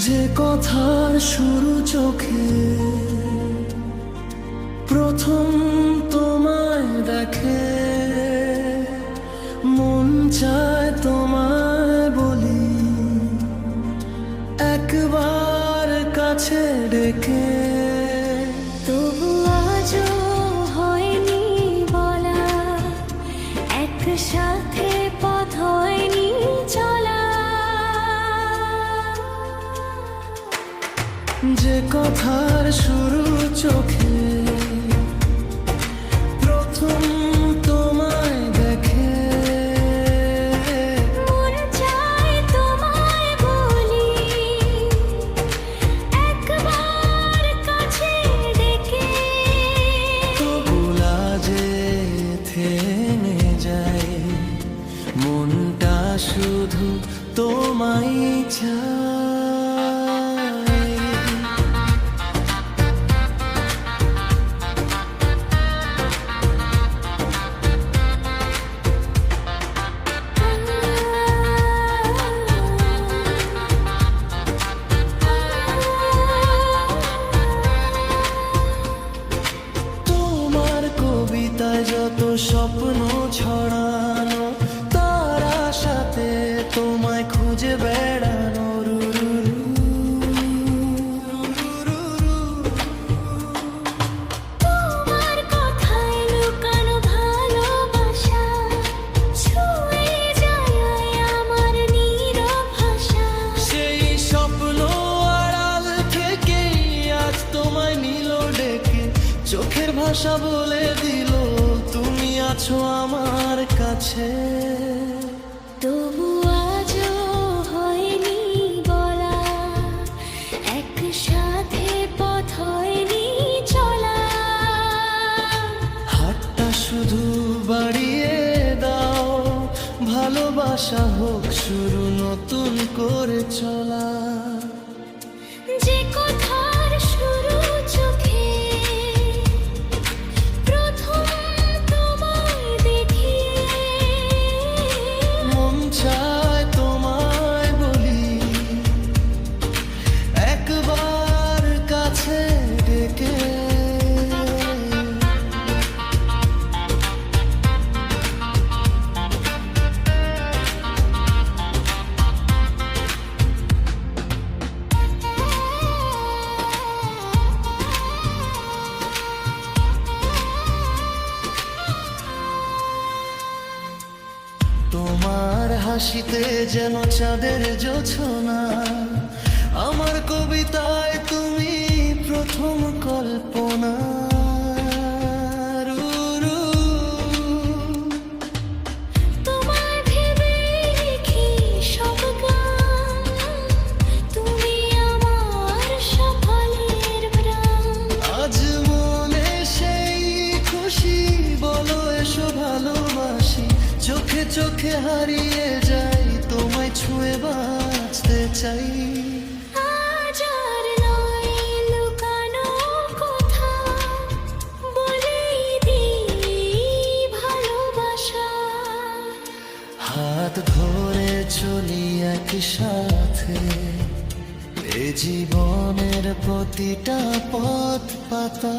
যে কথার শুরু চোখে প্রথম তোমায় দেখে, মন চায় তোমায় বলি একবার কাছে ডেকে। তবু আজও হয়নি বলা, একসাথে পথ হয়নি চলা। যে কথার শুরু চোখে প্রথম তোমায় দেখে, মন চায় তোমায় বলি একবার কাছে ডেকে। তবু লাজে থেমে যায়, মনটা শুধু তোমায় চায়। তোমার কবিতায় যত স্বপ্ন ছড়ানো, তার আশাতে তোমায় খুঁজে বেড়ানো। তোমার কথায় লুকানো ভালোবাসা ছুঁয়ে যায় আমার নীরব ভাষা। সেই স্বপ্ন আড়াল থেকে আজ তোমায় নিল ডেকে, চোখের ভাষা বলে দিল তুমি আছো আমার কাছে। তবু আজও হয়নি বলা, একসাথে পথ হয়নি চলা। হাতটা শুধু বাড়িয়ে দাও, ভালোবাসা হোক শুরু নতুন করে চলা। যে কথার শুরু চোখে প্রথম তোমায় দেখি, মন চায় তোমায় বলি একবার কাছে ডেকে। তোমার হাসিতে যেন চাঁদের জোছনা, আমার কবিতায় তুমি প্রথম কল্পনা। তোমায় ভেবে লিখি সব গান, তুমি আমার সকালের প্রাণ। আজ মনে সেই খুশি, বলো এসো ভালোবাসি, চোখে চোখে হারিয়ে যাই, তোমায় ছুঁয়ে বাঁচতে চাই। আজ আর নয় লুকানো কথা, বলেই দিই ভালোবাসা। হাত ধরে চলি একসাথে, এ জীবনের প্রতিটা পথ পাতা।